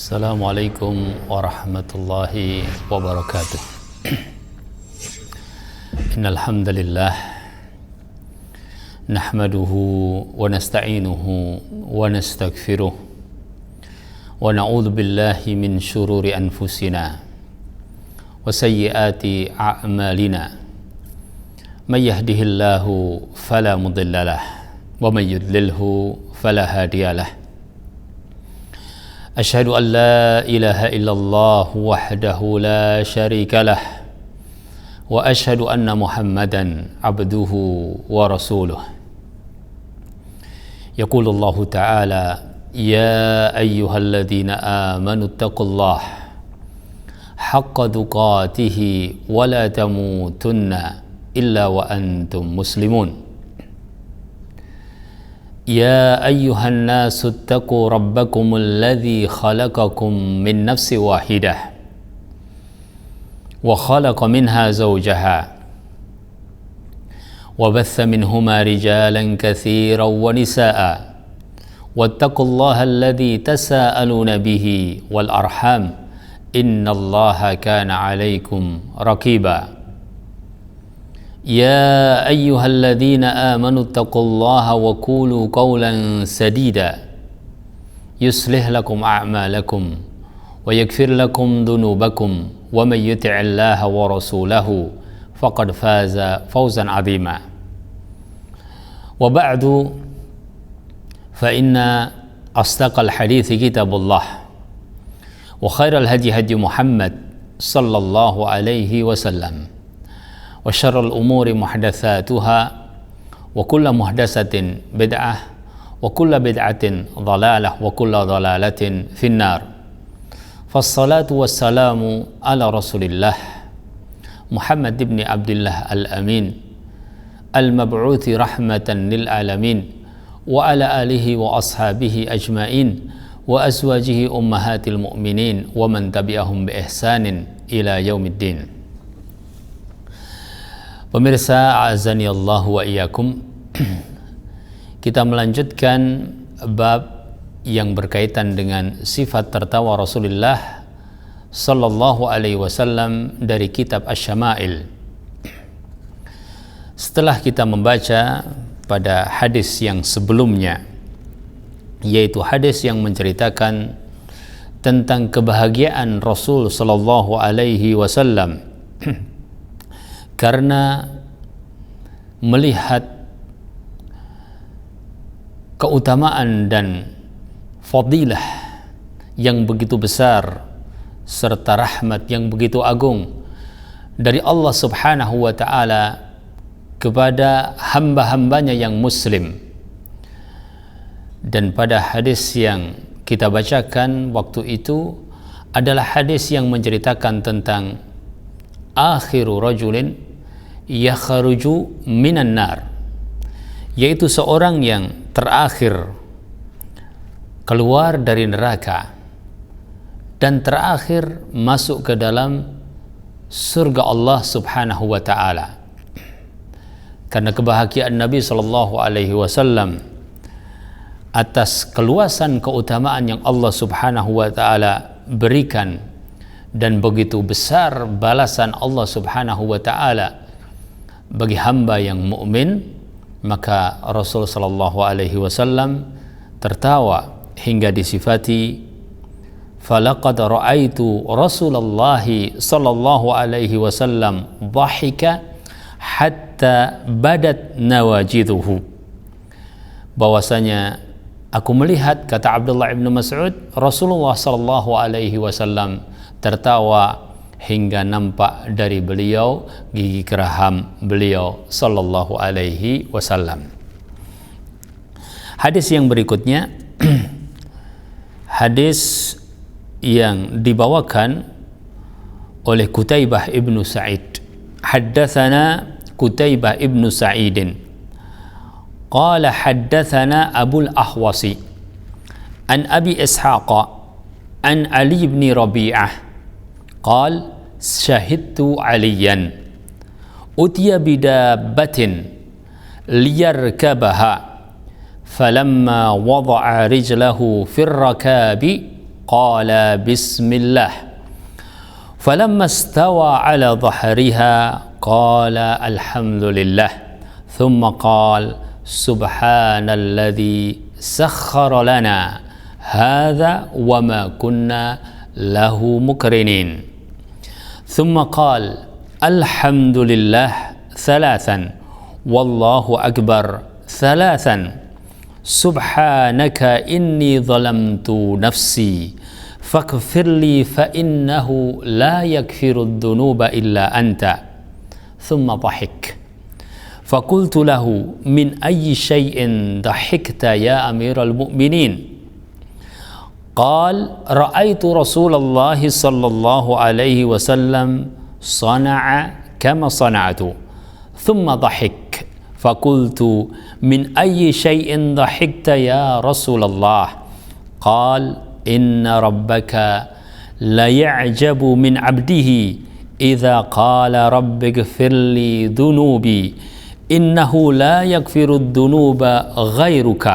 Assalamualaikum warahmatullahi wabarakatuh. Innal hamdalillah nahmaduhu wa nasta'inuhu wa nastaghfiruh wa na'udzu billahi min shururi anfusina wa sayyiati a'malina. May yahdihillahu fala mudhillalah wa may yudlilhu fala hadiyalah. Asyhadu an la ilaha illallah wahdahu la syarika lah wa asyhadu anna Muhammadan abduhu wa rasuluh. Yaqulullahu ta'ala ya ayyuhalladzina amanu taqullaha haqqa tuqatih wa la tamutunna illa wa antum muslimun. يا أيها الناس اتقوا ربكم الذي خلقكم من نفس واحدة وخلق منها زوجها وبث منهما رجالا كثيرا ونساء واتقوا الله الذي تساءلون به والأرحام إن الله كان عليكم رقيبا. يا أيها الذين آمنوا اتقوا الله وقولوا قولا سديدا يصلح لكم أعمالكم ويغفر لكم ذنوبكم ومن يطع الله ورسوله فقد فاز فوزا عظيما. وبعد فإن أصدق الحديث كتاب الله وخير الهدي هدي محمد صلى الله عليه وسلم وشر الأمور محدثاتها وكل محدثة بدعة وكل بدعة ضلالة وكل ضلالة في النار. فالصلاة والسلام على رسول الله محمد بن عبد الله الأمين المبعوث رحمة للعالمين وعلى آله وأصحابه أجمعين وأزواجه أمهات المؤمنين ومن تبعهم بإحسان إلى يوم الدين. Pemirsa, a'azani Allah wa iyyakum. Kita melanjutkan bab yang berkaitan dengan sifat tertawa Rasulullah sallallahu alaihi wasallam dari kitab Asy-Syama'il. Setelah kita membaca pada hadis yang sebelumnya, yaitu hadis yang menceritakan tentang kebahagiaan Rasul sallallahu alaihi wasallam karena melihat keutamaan dan fadilah yang begitu besar serta rahmat yang begitu agung dari Allah Subhanahu wa ta'ala kepada hamba-hambanya yang muslim. Dan pada hadis yang kita bacakan waktu itu adalah hadis yang menceritakan tentang akhiru rajulin yakhruju minan nar, yaitu seorang yang terakhir keluar dari neraka dan terakhir masuk ke dalam surga Allah Subhanahu wa ta'ala. Karena kebahagiaan Nabi sallallahu alaihi wasallam atas keluasan keutamaan yang Allah Subhanahu wa ta'ala berikan dan begitu besar balasan Allah Subhanahu wa ta'ala bagi hamba yang mukmin, maka Rasul sallallahu alaihi wasallam tertawa hingga disifati falaqad ra'aitu Rasulullah sallallahu alaihi wasallam dhahika hatta badat nawajiduhu. Bahwasanya aku melihat, kata Abdullah bin Mas'ud, Rasulullah sallallahu alaihi wasallam tertawa hingga nampak dari beliau gigi geraham beliau sallallahu alaihi wasallam. Hadis yang berikutnya hadis yang dibawakan oleh Qutaibah ibnu Sa'id. Haddatsana Qutaibah ibnu Sa'idin qala haddatsana Abul Ahwasi an Abi Ishaq an Ali ibn Rabi'ah قال شهدت عليا أتي بدابة ليركبها فلما وضع رجله في الركاب qala bismillah. فلما استوى على ظهرها قال الحمد لله ثم قال سبحان الذي سخر لنا هذا وما كنا له مقرنين ثم قال الحمد لله ثلاثا والله أكبر ثلاثا سبحانك إني ظلمت نفسي فاغفر لي فإنه لا يغفر الذنوب إلا أنت ثم ضحك فقلت له من أي شيء ضحكت يا أمير المؤمنين قال رأيت رسول الله صلى الله عليه وسلم صنع كما صنعت ثم ضحك فقلت من أي شيء ضحكت يا رسول الله قال إن ربك ليعجب من عبده إذا قال رب اغفر لي ذنوبي إنه لا يغفر الذنوب غيرك.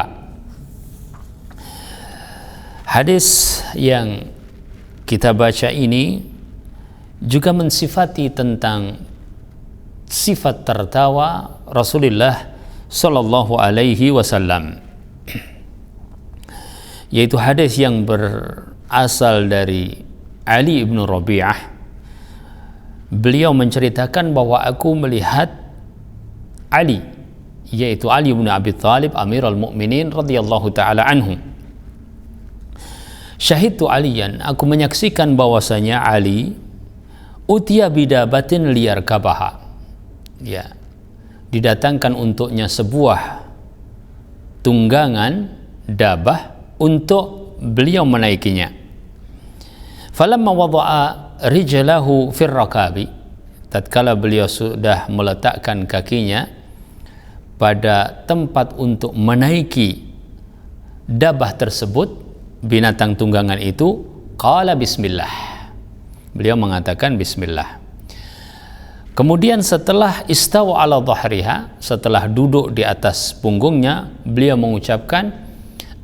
Hadis yang kita baca ini juga mensifati tentang sifat tertawa Rasulullah Sallallahu Alaihi Wasallam, yaitu hadis yang berasal dari Ali ibn Rabi'ah. Beliau menceritakan bahwa aku melihat Ali, yaitu Ali ibn Abi Thalib Amirul Mukminin radhiyallahu taala anhu. Syahidtu Aliyan, aku menyaksikan bahwasanya Ali utiya bidabatin liyarkabaha, ya, didatangkan untuknya sebuah tunggangan dabah untuk beliau menaikinya. Falamma wada'a rijlahu fir rakabi, tatkala beliau sudah meletakkan kakinya pada tempat untuk menaiki dabah tersebut, binatang tunggangan itu, qala bismillah, beliau mengatakan bismillah. Kemudian setelah istawa ala dhahriha, setelah duduk di atas punggungnya, beliau mengucapkan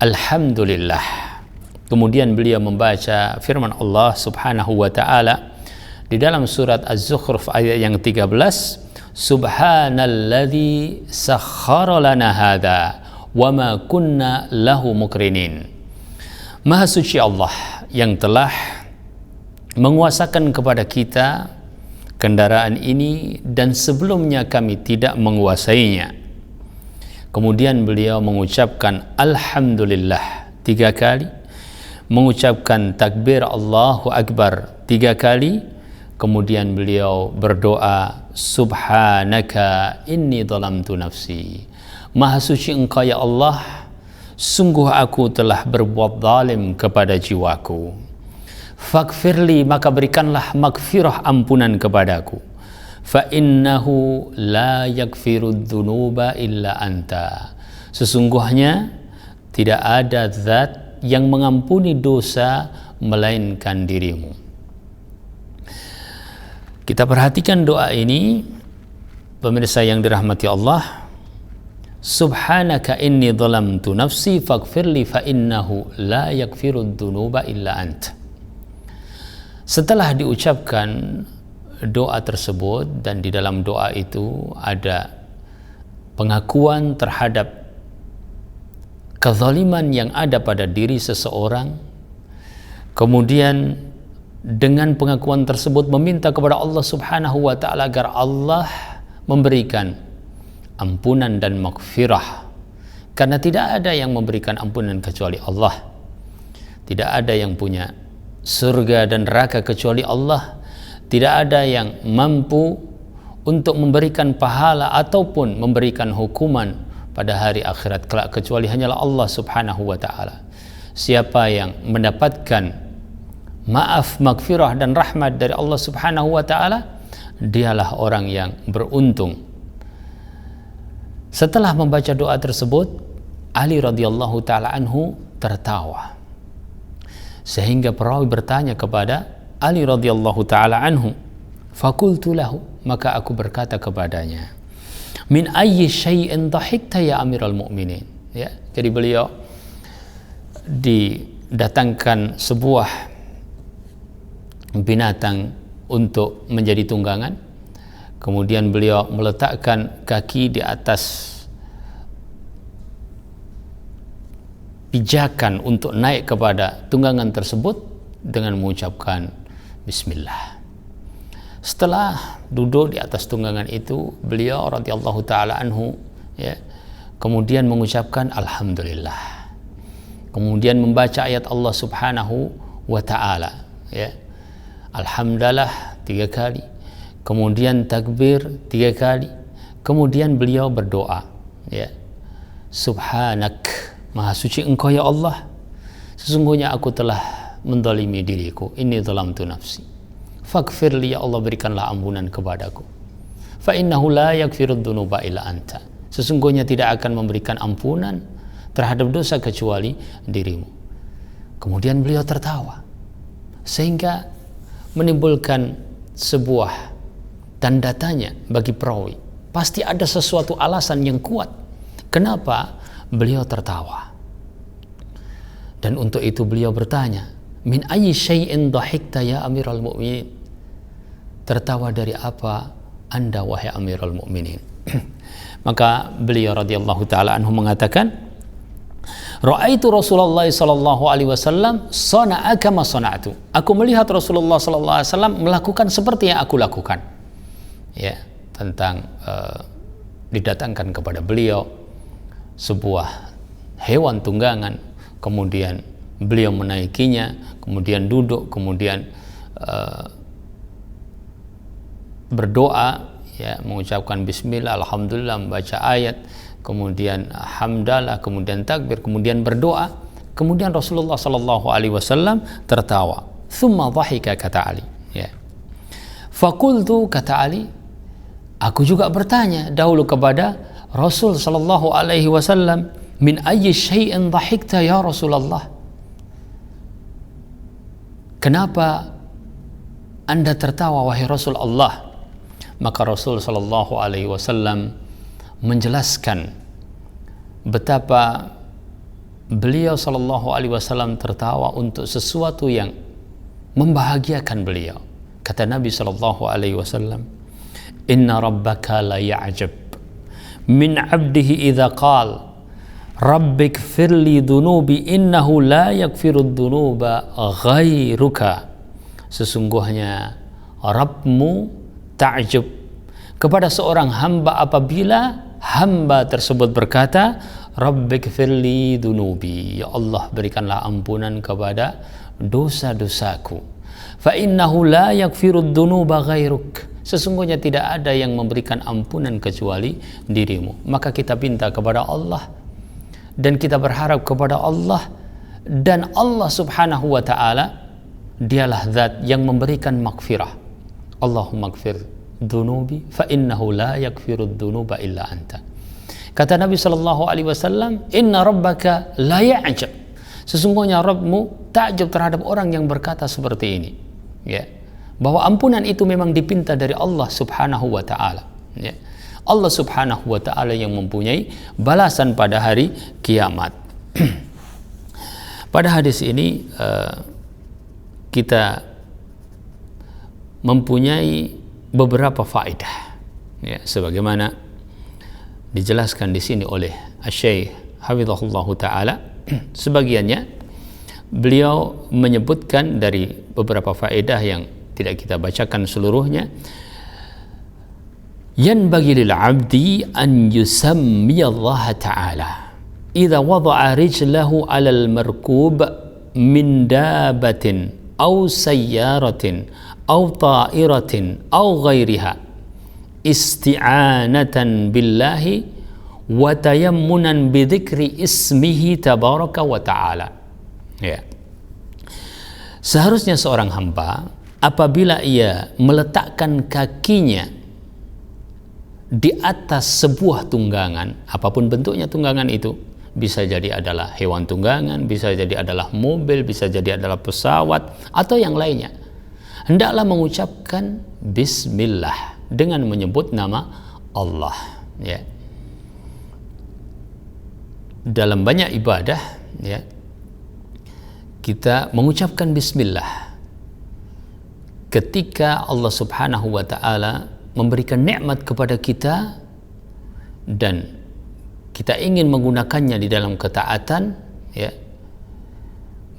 Alhamdulillah. Kemudian beliau membaca firman Allah Subhanahu wa taala di dalam surat Az-Zukhruf ayat yang 13, Subhanalladzi sakhkhara lana hadza wa ma kunna lahu muqrinin. Maha suci Allah yang telah menguasakan kepada kita kendaraan ini dan sebelumnya kami tidak menguasainya. Kemudian beliau mengucapkan Alhamdulillah 3 kali, mengucapkan takbir Allahu Akbar 3 kali, kemudian beliau berdoa Subhanaka inni dhalamtu nafsi. Maha suci Engkau ya Allah, sungguh aku telah berbuat zalim kepada jiwaku. Faghfirli, maka berikanlah magfirah, ampunan kepadaku. Fa innahu la yaghfiru dzunuba illa anta. Sesungguhnya tidak ada zat yang mengampuni dosa melainkan dirimu. Kita perhatikan doa ini, pemirsa yang dirahmati Allah. Subhanaka inni dhalamtu nafsi faghfirli fa innahu la yaghfiru dzunuba illa anta. Setelah diucapkan doa tersebut, dan di dalam doa itu ada pengakuan terhadap kezaliman yang ada pada diri seseorang, kemudian dengan pengakuan tersebut meminta kepada Allah Subhanahu wa taala agar Allah memberikan ampunan dan maghfirah, karena tidak ada yang memberikan ampunan kecuali Allah. Tidak ada yang punya surga dan neraka kecuali Allah. Tidak ada yang mampu untuk memberikan pahala ataupun memberikan hukuman pada hari akhirat kelak kecuali hanyalah Allah Subhanahu wa taala. Siapa yang mendapatkan maaf, maghfirah dan rahmat dari Allah Subhanahu wa taala, dialah orang yang beruntung. Setelah membaca doa tersebut, Ali radhiyallahu taala anhu tertawa. Sehingga perawi bertanya kepada Ali radhiyallahu taala anhu, fakultu lahu, maka aku berkata kepadanya, min ayyi syai'in dhahikta ya Amirul Mukminin. Ya, jadi beliau datangkan sebuah binatang untuk menjadi tunggangan, kemudian beliau meletakkan kaki di atas pijakan untuk naik kepada tunggangan tersebut dengan mengucapkan bismillah. Setelah duduk di atas tunggangan itu, beliau radhiyallahu taala anhu kemudian mengucapkan alhamdulillah. Kemudian membaca ayat Allah Subhanahu wa taala, alhamdulillah 3 kali. Kemudian takbir 3 kali. Kemudian beliau berdoa, Subhanak, maha suci engkau ya Allah, sesungguhnya aku telah mendolimi diriku, inni zalamtu nafsi, faghfirli ya Allah, berikanlah ampunan kepadaku, fa innahu la yaghfirud dzunuba illa anta, sesungguhnya tidak akan memberikan ampunan terhadap dosa kecuali dirimu. Kemudian beliau tertawa sehingga menimbulkan sebuah tanda tanya bagi perawi. Pasti ada sesuatu alasan yang kuat kenapa beliau tertawa. Dan untuk itu beliau bertanya, min ayyi syai'in dhahikta ya Amirul Mukminin? Tertawa dari apa Anda wahai Amirul Mukminin? Maka beliau radhiyallahu taala anhu mengatakan, ra'aitu Rasulullah sallallahu alaihi wasallam sana'a kama sana'tu. Aku melihat Rasulullah sallallahu alaihi wasallam melakukan seperti yang aku lakukan. Tentang didatangkan kepada beliau sebuah hewan tunggangan, kemudian beliau menaikinya, kemudian duduk, kemudian berdoa, mengucapkan bismillah, alhamdulillah, membaca ayat, kemudian hamdalah, kemudian takbir, kemudian berdoa. Kemudian Rasulullah sallallahu alaihi wasallam tertawa. Thumma dhahika, kata Ali. Fakultu, kata Ali, aku juga bertanya dahulu kepada Rasul sallallahu alaihi wasallam, min ayyi syai'in dhahikta ya Rasulullah? Kenapa Anda tertawa wahai Rasul Allah? Maka Rasul sallallahu alaihi wasallam menjelaskan betapa beliau sallallahu alaihi wasallam tertawa untuk sesuatu yang membahagiakan beliau. Kata Nabi sallallahu alaihi wasallam, inna rabbaka la ya'jab min 'abdihi idza qala rabbikfir li dhunubi innahu la yaghfirud dhunuba ghairuka. Sesungguhnya Rabbmu ta'jub kepada seorang hamba apabila hamba tersebut berkata, rabbikfir li dhunubi, ya Allah berikanlah ampunan kepada dosa-dosaku, fa innahu la yaghfirud dhunuba ghairuk, sesungguhnya tidak ada yang memberikan ampunan kecuali dirimu. Maka kita minta kepada Allah dan kita berharap kepada Allah, dan Allah subhanahu wa ta'ala dialah zat yang memberikan maghfirah. Allahumma ighfir dhunubi fa innahu la yaghfirud dhunuba illa anta. Kata Nabi sallallahu alaihi wasallam, inna rabbaka la ya'jab, sesungguhnya Rabbmu takjub terhadap orang yang berkata seperti ini, bahwa ampunan itu memang dipinta dari Allah subhanahu wa ta'ala. Allah subhanahu wa ta'ala yang mempunyai balasan pada hari kiamat. Pada hadis ini kita mempunyai beberapa faedah, sebagaimana dijelaskan di sini oleh Asy-Syaikh hafizahullahu taala. Sebagiannya beliau menyebutkan dari beberapa faedah yang tidak kita bacakan seluruhnya. Yanbaghi lil 'abdi an yusammi Allah ta'ala idza wada'a rijlahu 'ala al-markub min dabatin aw sayyaratin aw ta'iratin aw ghairiha isti'anatan billahi wa tayammunan bi dzikri ismihi tabaraka wa ta'ala. Seharusnya seorang hamba apabila ia meletakkan kakinya di atas sebuah tunggangan, apapun bentuknya tunggangan itu, bisa jadi adalah hewan tunggangan, bisa jadi adalah mobil, bisa jadi adalah pesawat atau yang lainnya, hendaklah mengucapkan bismillah dengan menyebut nama Allah. Dalam banyak ibadah, kita mengucapkan bismillah ketika Allah Subhanahu wa taala memberikan nikmat kepada kita dan kita ingin menggunakannya di dalam ketaatan, ya,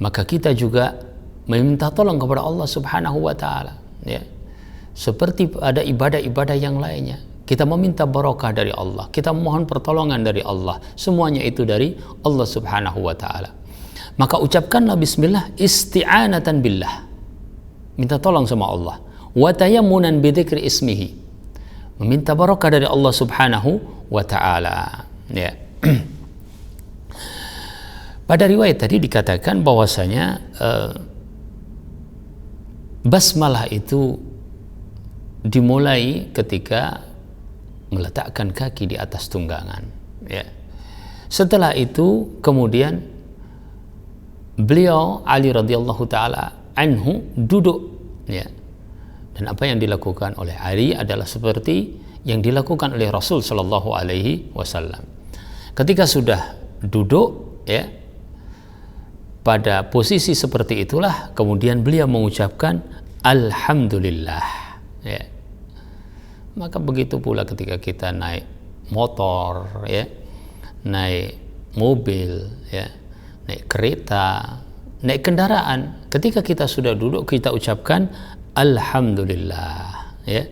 maka kita juga meminta tolong kepada Allah Subhanahu wa taala, ya. Seperti ada ibadah-ibadah yang lainnya, kita meminta barokah dari Allah, kita memohon pertolongan dari Allah, semuanya itu dari Allah Subhanahu wa taala. Maka ucapkanlah bismillah isti'anatan billah, minta tolong sama Allah, wa tayammunan bi dzikri ismihi, meminta barokah dari Allah Subhanahu wa taala, ya. Pada riwayat tadi dikatakan bahwasanya basmalah itu dimulai ketika meletakkan kaki di atas tunggangan, ya. Setelah itu kemudian beliau Ali radhiyallahu taala anhu duduk, ya. Dan apa yang dilakukan oleh Ali adalah seperti yang dilakukan oleh Rasul sallallahu alaihi wasallam. Ketika sudah duduk, ya, pada posisi seperti itulah kemudian beliau mengucapkan alhamdulillah, ya. Maka begitu pula ketika kita naik motor, ya, naik mobil, ya, naik kereta, naik kendaraan, ketika kita sudah duduk kita ucapkan alhamdulillah, ya.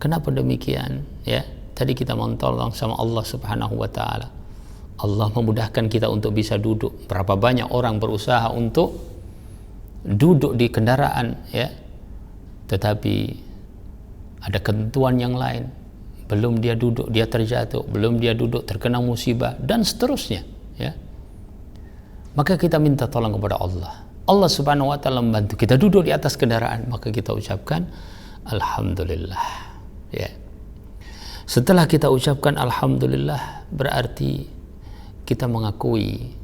Kenapa demikian, ya? Tadi kita mentolong sama Allah Subhanahu wa taala. Allah memudahkan kita untuk bisa duduk. Berapa banyak orang berusaha untuk duduk di kendaraan, ya, tetapi ada ketentuan yang lain. Belum dia duduk dia terjatuh, belum dia duduk terkena musibah, dan seterusnya, ya. Maka kita minta tolong kepada Allah. Allah Subhanahu wa taala membantu kita duduk di atas kendaraan, maka kita ucapkan alhamdulillah, ya. Setelah kita ucapkan alhamdulillah, berarti kita mengakui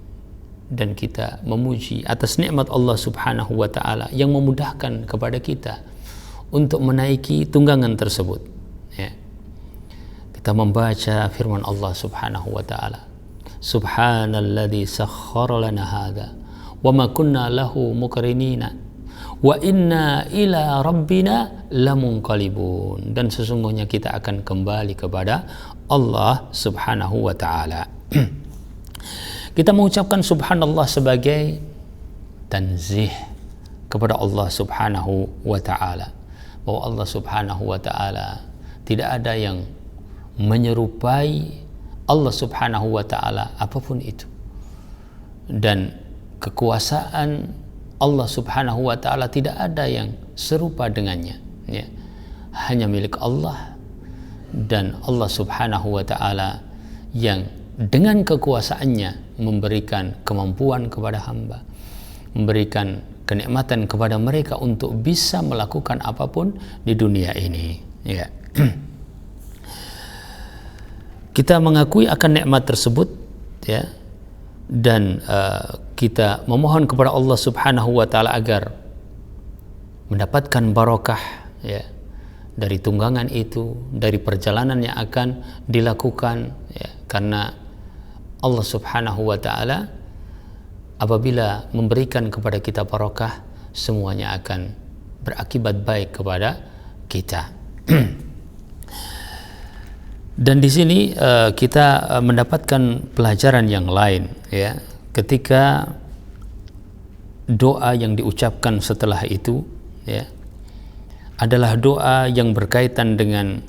dan kita memuji atas nikmat Allah Subhanahu wa taala yang memudahkan kepada kita untuk menaiki tunggangan tersebut, ya. Kita membaca firman Allah Subhanahu wa taala, subhanalladzi sakhkhara lana hadza wa ma kunna lahu muqrinina wa inna ila rabbina lamunqalibun, dan sesungguhnya kita akan kembali kepada Allah Subhanahu wa taala. Kita mengucapkan subhanallah sebagai tanzih kepada Allah Subhanahu wa taala, bahwa Allah Subhanahu wa taala tidak ada yang menyerupai Allah Subhanahu wa taala apapun itu, dan kekuasaan Allah Subhanahu wa taala tidak ada yang serupa dengannya, ya. Hanya milik Allah, dan Allah Subhanahu wa taala yang dengan kekuasaannya memberikan kemampuan kepada hamba, memberikan kenikmatan kepada mereka untuk bisa melakukan apapun di dunia ini, ya. Kita mengakui akan nikmat tersebut, ya, dan kita memohon kepada Allah Subhanahu wa taala agar mendapatkan barokah, ya, dari tunggangan itu, dari perjalanan yang akan dilakukan, ya, karena Allah Subhanahu wa taala apabila memberikan kepada kita barokah, semuanya akan berakibat baik kepada kita. Dan di sini kita mendapatkan pelajaran yang lain, ya, ketika doa yang diucapkan setelah itu, ya, adalah doa yang berkaitan dengan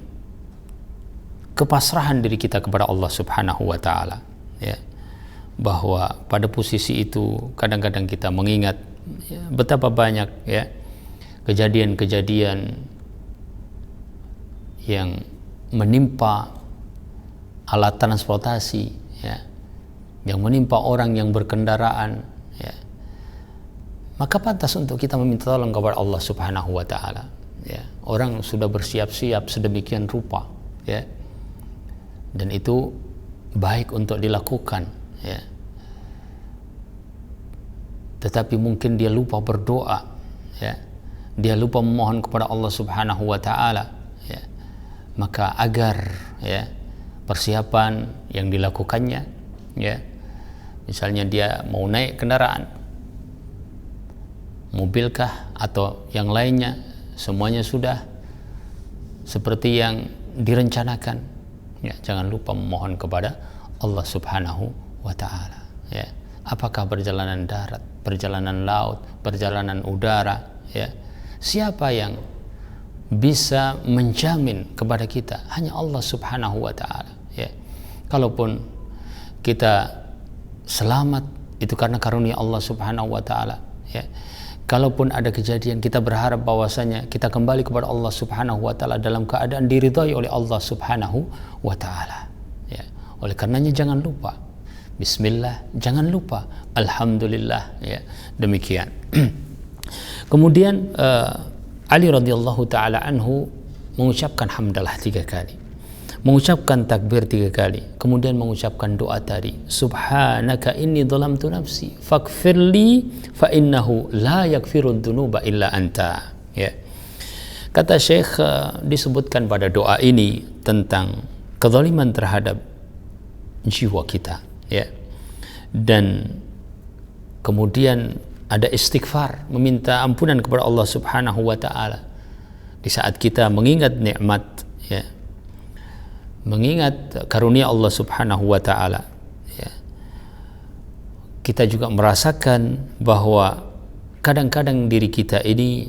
kepasrahan diri kita kepada Allah Subhanahu wa taala, ya. Bahwa pada posisi itu kadang-kadang kita mengingat, ya, betapa banyak, ya, kejadian-kejadian yang menimpa alat transportasi, ya, yang menimpa orang yang berkendaraan, ya. Maka pantas untuk kita meminta tolong kepada Allah Subhanahu wa taala, ya. Orang sudah bersiap-siap sedemikian rupa, ya, dan itu baik untuk dilakukan, ya. Tetapi mungkin dia lupa berdoa, ya. Dia lupa memohon kepada Allah Subhanahu wa taala, ya. Maka agar, ya, persiapan yang dilakukannya, ya, misalnya dia mau naik kendaraan, mobilkah atau yang lainnya, semuanya sudah seperti yang direncanakan. Ya, jangan lupa memohon kepada Allah Subhanahu wa taala. Ya. Apakah perjalanan darat, perjalanan laut, perjalanan udara, ya. Siapa yang bisa menjamin kepada kita? Hanya Allah Subhanahu wa taala, ya. Kalaupun kita selamat, itu karena karunia Allah Subhanahu wa taala, ya. Kalaupun ada kejadian, kita berharap bahwasanya kita kembali kepada Allah Subhanahu wa taala dalam keadaan diridhai oleh Allah Subhanahu wa taala, ya. Oleh karenanya jangan lupa bismillah, jangan lupa alhamdulillah, ya. Demikian. Kemudian Ali radhiyallahu taala anhu mengucapkan hamdalah 3 kali, mengucapkan takbir 3 kali, kemudian mengucapkan doa tadi, subhanaka inni dhalamtu nafsi faghfirli fa innahu la yaghfirud dzunuba illa anta, ya. Kata Syekh, disebutkan pada doa ini tentang kezaliman terhadap jiwa kita, ya. Dan kemudian ada istighfar, meminta ampunan kepada Allah Subhanahu wa taala di saat kita mengingat nikmat, ya, mengingat karunia Allah Subhanahu wa taala, ya. Kita juga merasakan bahwa kadang-kadang diri kita ini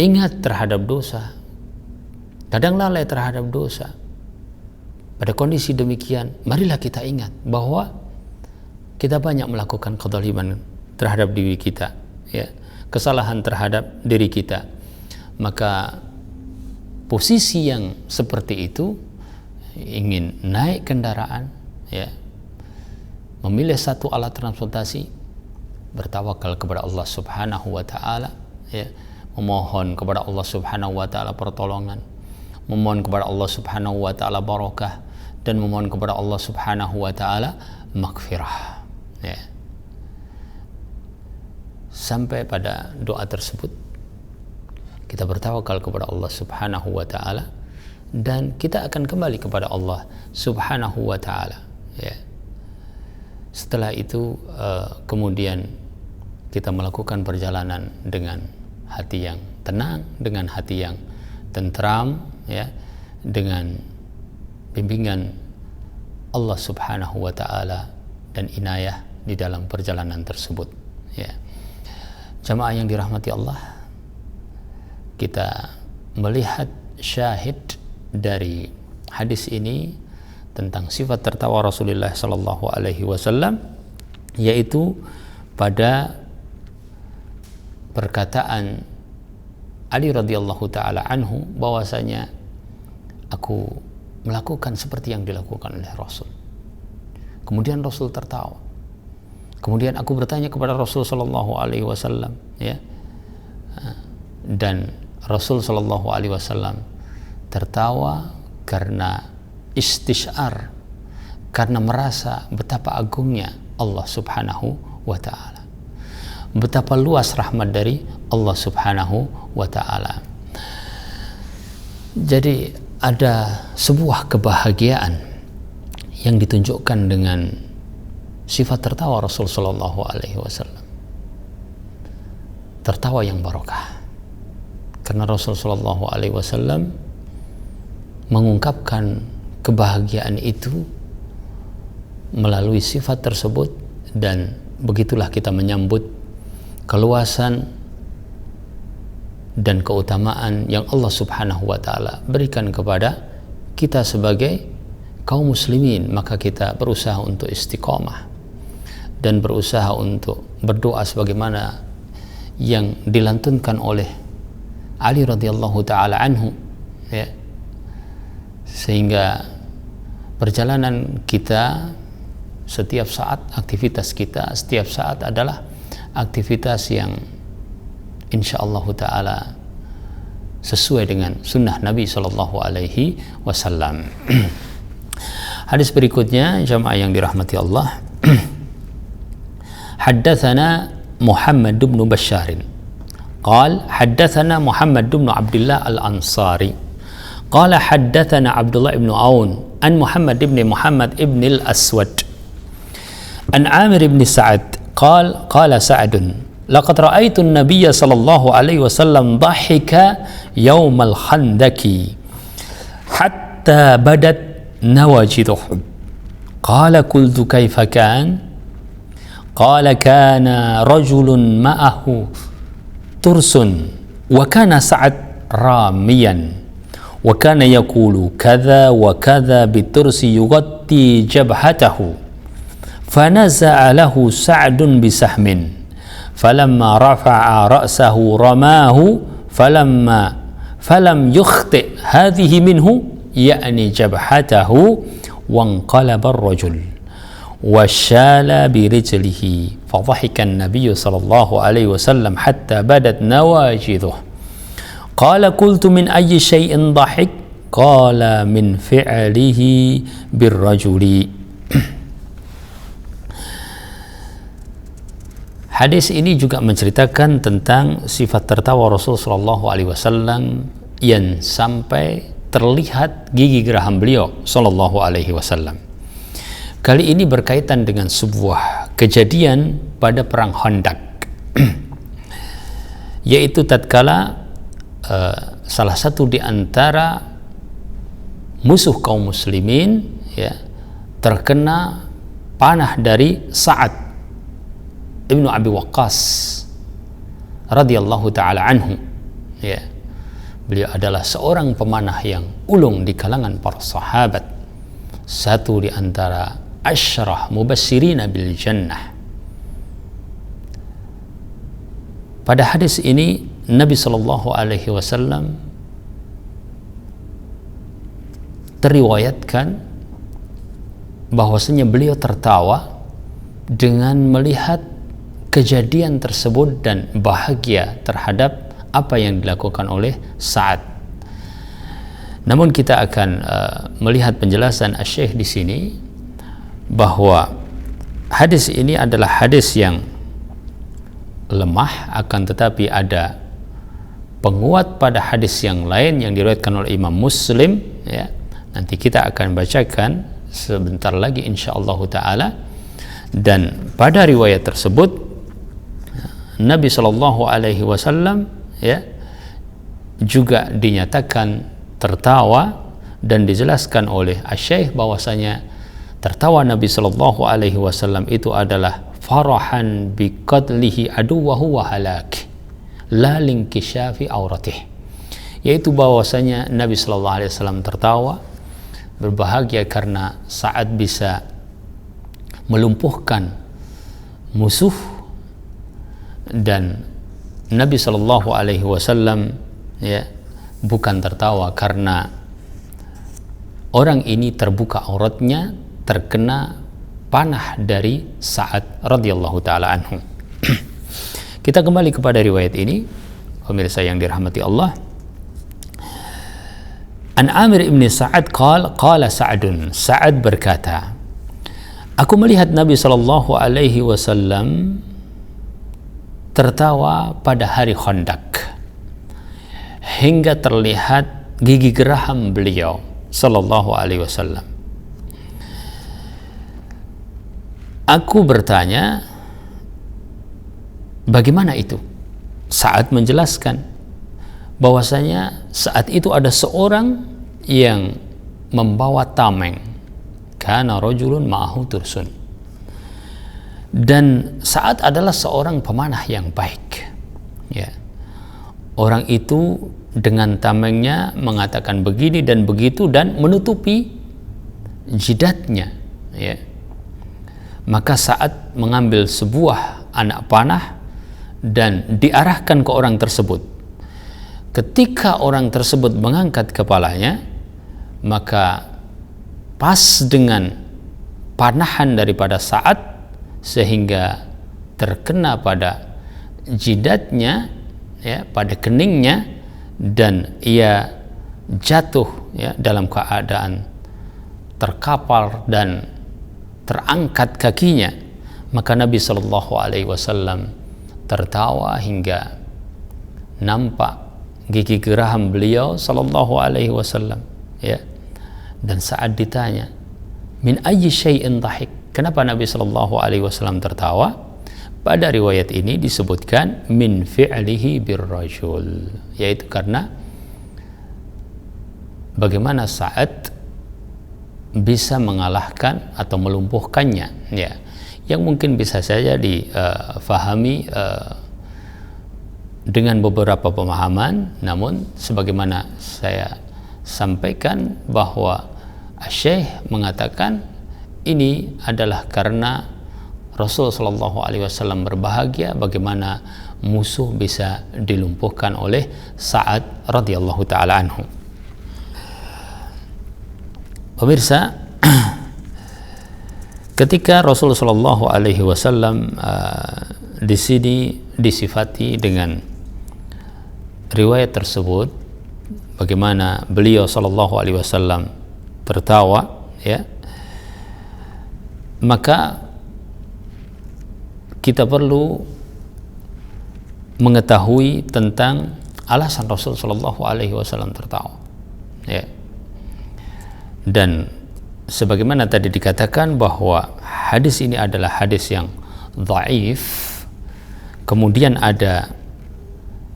ingat terhadap dosa, kadang lalai terhadap dosa. Pada kondisi demikian, marilah kita ingat bahwa kita banyak melakukan kezaliman terhadap diri kita, ya, kesalahan terhadap diri kita. Maka posisi yang seperti itu, ingin naik kendaraan, ya, memilih satu alat transportasi, bertawakal kepada Allah Subhanahu wa taala, ya, memohon kepada Allah Subhanahu wa taala pertolongan, memohon kepada Allah Subhanahu wa taala barakah, dan memohon kepada Allah Subhanahu wa taala maghfirah, ya. Sampai pada doa tersebut kita bertawakal kepada Allah Subhanahu wa taala dan kita akan kembali kepada Allah Subhanahu wa taala, ya. Setelah itu kemudian kita melakukan perjalanan dengan hati yang tenang, dengan hati yang tentram, ya, dengan bimbingan Allah Subhanahu wa taala dan inayah di dalam perjalanan tersebut, ya. Jamaah yang dirahmati Allah, kita melihat syahid dari hadis ini tentang sifat tertawa Rasulullah sallallahu alaihi wasallam, yaitu pada perkataan Ali radhiyallahu taala anhu bahwasanya aku melakukan seperti yang dilakukan oleh Rasul. Kemudian Rasul tertawa. Kemudian aku bertanya kepada Rasul sallallahu alaihi wasallam, ya. Dan Rasul sallallahu alaihi wasallam tertawa karena istisyar, karena merasa betapa agungnya Allah Subhanahu wa taala. Betapa luas rahmat dari Allah Subhanahu wa taala. Jadi ada sebuah kebahagiaan yang ditunjukkan dengan sifat tertawa Rasul sallallahu alaihi wasallam. Tertawa yang barokah. Karena Rasul sallallahu alaihi wasallam mengungkapkan kebahagiaan itu melalui sifat tersebut, dan begitulah kita menyambut keluasan dan keutamaan yang Allah Subhanahu wa taala berikan kepada kita sebagai kaum muslimin. Maka kita berusaha untuk istiqomah dan berusaha untuk berdoa sebagaimana yang dilantunkan oleh Ali radhiyallahu taala anhu, ya. Sehingga perjalanan kita setiap saat, aktivitas kita setiap saat adalah aktivitas yang insyaallah ta'ala sesuai dengan sunnah Nabi sallallahu alaihi wasallam. Hadis berikutnya, jamaah yang dirahmati Allah. Haddatsana Muhammad bin Bashar قال حدثنا محمد بن عبد الله الأنصاري قال حدثنا عبد الله بن عون عن محمد بن محمد بن الأسود عن عامر بن سعد قال سعد لقد رأيت النبي صلى الله عليه وسلم ضحك يوم الخندق حتى بدت نواجذه. قال قلت كيف كان؟ قال كان رجل معه ترس وكان سعد راميا وكان يقول كذا وكذا بالترس يغطي جبهته فنزع له سعد بسهم فلما رفع رأسه رماه فلم يخطئ هذه منه يعني جبهته وانقلب الرجل وشال برجله فضحك النبي صلى الله عليه وسلم حتى بدت نواجذه. قال قلت من أي شيء ضحك؟ قال من فعله بالرجل. Hadis ini juga menceritakan tentang sifat tertawa Rasulullah SAW yang sampai terlihat gigi geraham beliau Sallallahu Alaihi Wasallam. Kali ini berkaitan dengan sebuah kejadian pada perang Khandaq, yaitu tatkala salah satu di antara musuh kaum muslimin ya terkena panah dari Sa'ad Ibnu Abi Waqqas radhiyallahu taala anhu. Ya, beliau adalah seorang pemanah yang ulung di kalangan para sahabat, satu di antara asyarah mubasyirina bil jannah. Pada hadis ini Nabi sallallahu alaihi wasallam teriwayatkan bahwasanya beliau tertawa dengan melihat kejadian tersebut dan bahagia terhadap apa yang dilakukan oleh Sa'ad. Namun kita akan melihat penjelasan Asy-Syaikh di sini bahwa hadis ini adalah hadis yang lemah, akan tetapi ada penguat pada hadis yang lain yang diriwayatkan oleh Imam Muslim ya. Nanti kita akan bacakan sebentar lagi insyaallah taala. Dan pada riwayat tersebut Nabi Shallallahu Alaihi Wasallam ya juga dinyatakan tertawa dan dijelaskan oleh Asy-Syaikh bahwasanya tertawa Nabi Shallallahu Alaihi Wasallam itu adalah farahan bi qatlihi aduwahu wa halak la linkishafi auratih, yaitu bahwasanya Nabi Shallallahu Alaihi Wasallam tertawa berbahagia karena saat bisa melumpuhkan musuh, dan Nabi Shallallahu Alaihi Wasallam ya bukan tertawa karena orang ini terbuka auratnya terkena panah dari Sa'ad radhiyallahu taala anhu. Kita kembali kepada riwayat ini, pemirsa yang dirahmati Allah. An Amir ibn Sa'ad qala Sa'dun, Sa'ad berkata, aku melihat Nabi Shallallahu Alaihi Wasallam tertawa pada hari Khandaq hingga terlihat gigi geraham beliau Sallallahu Alaihi Wasallam. Aku bertanya, bagaimana itu? Saat menjelaskan bahwasanya saat itu ada seorang yang membawa tameng, kana rajulun ma'ahu tursun, dan Sa'ad adalah seorang pemanah yang baik ya. Orang itu dengan tamengnya mengatakan begini dan begitu dan menutupi jidatnya ya. Maka Sa'ad mengambil sebuah anak panah dan diarahkan ke orang tersebut. Ketika orang tersebut mengangkat kepalanya, maka pas dengan panahan daripada Sa'ad sehingga terkena pada jidatnya ya, pada keningnya, dan ia jatuh ya dalam keadaan terkapar dan terangkat kakinya. Maka Nabi Shallallahu Alaihi Wasallam tertawa hingga nampak gigi geraham beliau Shallallahu Alaihi Wasallam ya. Dan saat ditanya min ayyi syai'in dhahik, kenapa Nabi Shallallahu Alaihi Wasallam tertawa? pada riwayat ini disebutkan min fi'lihi birrajul, yaitu karena bagaimana Sa'ad bisa mengalahkan atau melumpuhkannya, ya, yang mungkin bisa saja difahami dengan beberapa pemahaman. Namun sebagaimana saya sampaikan bahwa Syekh mengatakan ini adalah karena Rasul sallallahu alaihi wasallam berbahagia bagaimana musuh bisa dilumpuhkan oleh Sa'ad radhiyallahu taala anhu. Pemirsa, ketika Rasul sallallahu alaihi wasallam di sini disifati dengan riwayat tersebut, bagaimana beliau sallallahu alaihi wasallam tertawa, ya, maka kita perlu mengetahui tentang alasan Rasul sallallahu alaihi wasallam tertawa, ya. Dan sebagaimana tadi dikatakan bahwa hadis ini adalah hadis yang dhaif, kemudian ada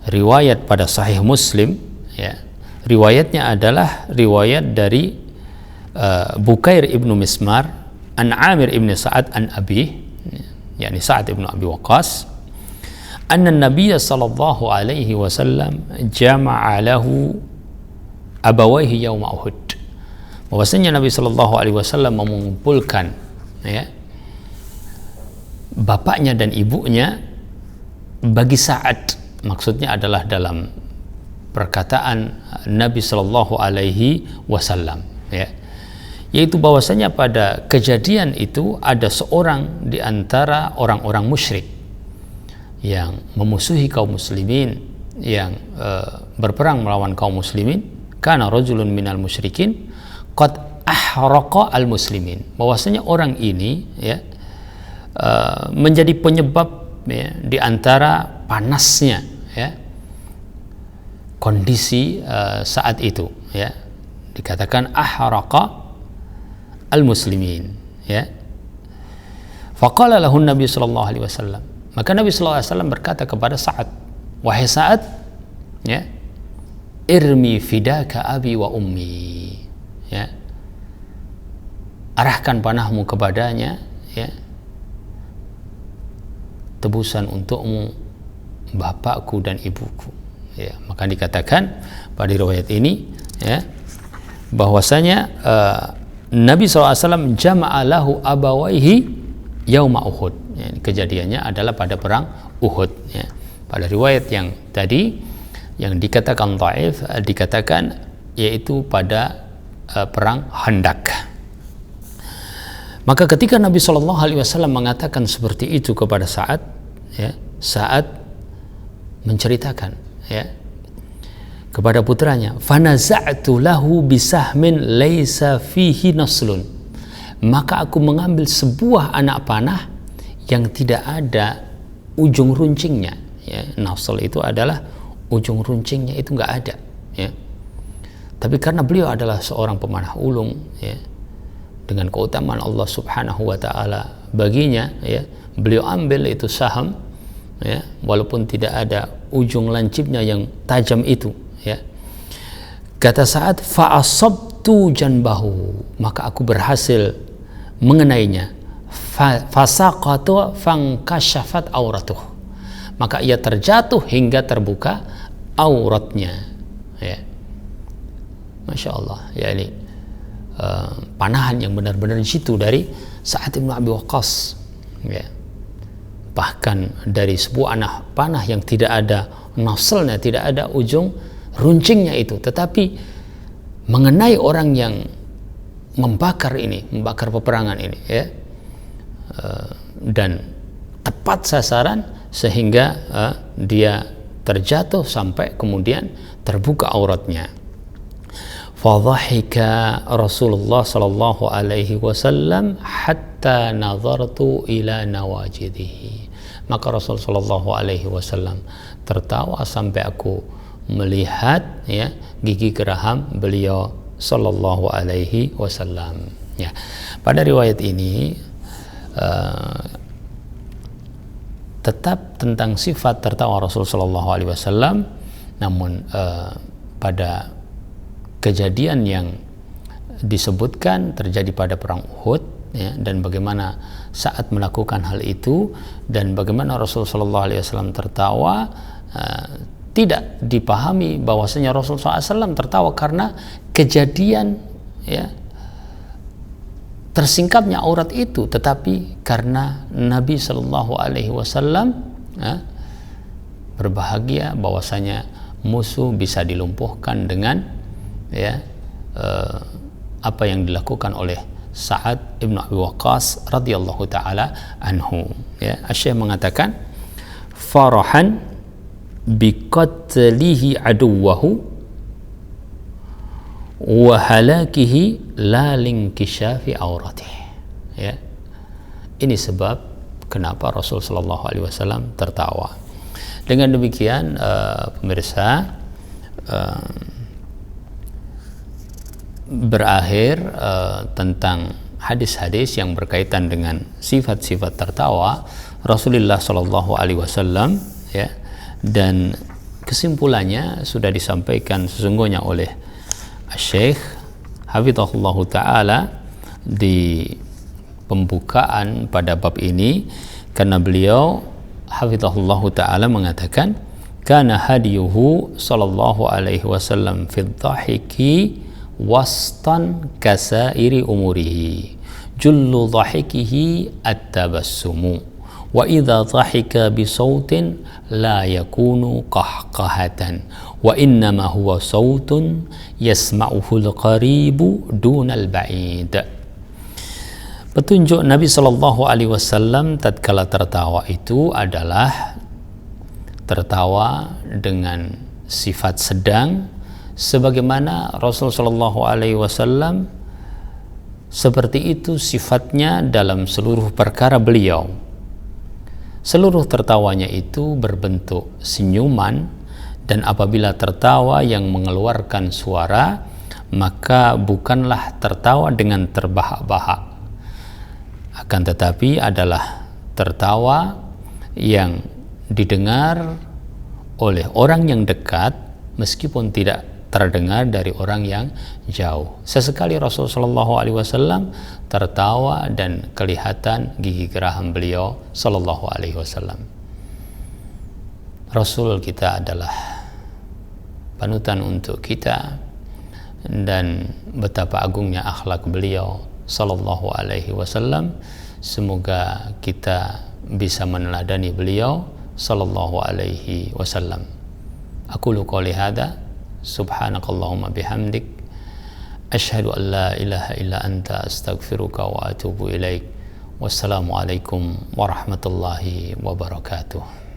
riwayat pada Sahih Muslim, ya. Riwayatnya adalah riwayat dari Bukair ibnu Mismar an Amir ibnu Sa'ad an Abi, yakni Sa'ad ibnu Abi Waqqas, anna Nabiy sallallahu alaihi wasallam jama'a lahu abawaihi yauma Uhud. Bahwasanya Nabi sallallahu alaihi wasallam mengumpulkan, ya, bapaknya dan ibunya bagi Sa'ad. Maksudnya adalah dalam perkataan Nabi sallallahu alaihi wasallam, ya, yaitu bahwasanya pada kejadian itu ada seorang di antara orang-orang musyrik yang memusuhi kaum muslimin, yang berperang melawan kaum muslimin. Kana rajulun minal musyrikin qad ahraqa al muslimin, bahwasanya orang ini, ya, menjadi penyebab, ya, di antara panasnya, ya, kondisi saat itu, ya, dikatakan ahraqa al-muslimin, ya. Faqala lahu Nabi sallallahu alaihi wasallam, maka Nabi sallallahu alaihi wasallam berkata kepada Sa'ad, wahai Sa'ad, ya, irmi fidaka abi wa ummi, ya, arahkan panahmu kepadanya, ya, tebusan untukmu bapakku dan ibuku, ya. Maka dikatakan pada riwayat ini, ya, bahwasanya Nabi SAW jama'a lahu abawaihi yauma Uhud, ya, kejadiannya adalah pada perang Uhud, ya. Pada riwayat yang tadi yang dikatakan dhaif, dikatakan yaitu pada perang Khandaq. Maka ketika Nabi SAW mengatakan seperti itu kepada Sa'ad, ya, Sa'ad menceritakan, ya, kepada putranya, fanaza'tu lahu bisahmin laisa fihi naslun, maka aku mengambil sebuah anak panah yang tidak ada ujung runcingnya, ya. Nasl itu adalah ujung runcingnya itu enggak ada, ya. Tapi karena beliau adalah seorang pemanah ulung, ya, dengan keutamaan Allah Subhanahu wa taala baginya, ya, beliau ambil itu saham, ya, walaupun tidak ada ujung lancipnya yang tajam itu, ya. Kata Sa'ad, fa'asabtu janbahu, maka aku berhasil mengenainya, fasaqatu fankashafat auratuh, maka ia terjatuh hingga terbuka auratnya, ya. Masya Allah, ya, ini panahan yang benar-benar di situ dari Sa'ad bin Abi Waqqas, ya. Bahkan dari sebuah panah yang tidak ada naslnya, tidak ada ujung runcingnya itu, tetapi mengenai orang yang membakar peperangan ini, ya, dan tepat sasaran sehingga dia terjatuh sampai kemudian terbuka auratnya. Fadhahika Rasulullah sallallahu alaihi wasallam hatta nazartu ila nawajidihi, maka Rasul sallallahu alaihi wasallam tertawa sampai aku melihat, ya, gigi geraham beliau sallallahu alaihi wasallam, ya. Pada riwayat ini tetap tentang sifat tertawa Rasul Shallallahu Alaihi Wasallam, namun pada kejadian yang disebutkan terjadi pada perang Uhud, ya, dan bagaimana saat melakukan hal itu dan bagaimana Rasul Shallallahu Alaihi Wasallam tertawa, tidak dipahami bahwasanya Rasul SAW tertawa karena kejadian, ya, tersingkapnya aurat itu, tetapi karena Nabi Shallallahu Alaihi Wasallam berbahagia bahwasanya musuh bisa dilumpuhkan dengan, ya, apa yang dilakukan oleh Sa'ad ibn Abi Waqqas radhiyallahu taala anhu. Ya, Asy-Syaikh mengatakan farahan biqatlihi aduwahu wa halakihi la linkishafi auratih. Ya. Ini sebab kenapa Rasul sallallahu alaihi wasallam tertawa. Dengan demikian pemirsa, berakhir tentang hadis-hadis yang berkaitan dengan sifat-sifat tertawa Rasulullah sallallahu alaihi wasallam, ya. Dan kesimpulannya sudah disampaikan sesungguhnya oleh Syekh hafizahullah taala di pembukaan pada bab ini, karena beliau hafizahullah taala mengatakan kana hadiyuhu sallallahu alaihi wasallam fid dhahiki wastan kasairi umurihi jullu dhahikihi at-tabassumu wa idza dhahika bi sautin la yakunu qahqahatan wa innama huwa sautun yasma'uhu al-qaribu dunal ba'id. Petunjuk Nabi sallallahu alaihi wasallam tatkala tertawa itu adalah tertawa dengan sifat sedang, sebagaimana Rasul sallallahu alaihi wasallam seperti itu sifatnya dalam seluruh perkara beliau. Seluruh tertawanya itu berbentuk senyuman, dan apabila tertawa yang mengeluarkan suara, maka bukanlah tertawa dengan terbahak-bahak, akan tetapi adalah tertawa yang didengar oleh orang yang dekat meskipun tidak terdengar dari orang yang jauh. Sesekali Rasul sallallahu alaihi wasallam tertawa dan kelihatan gigi geraham beliau sallallahu alaihi wasallam. Rasul kita adalah panutan untuk kita, dan betapa agungnya akhlak beliau sallallahu alaihi wasallam. Semoga kita bisa meneladani beliau sallallahu alaihi wasallam. Aqulu qouli hadza subhanakallahumma bihamdik asyhadu an la ilaha illa anta astaghfiruka wa atubu ilaik. Wassalamualaikum warahmatullahi wabarakatuh.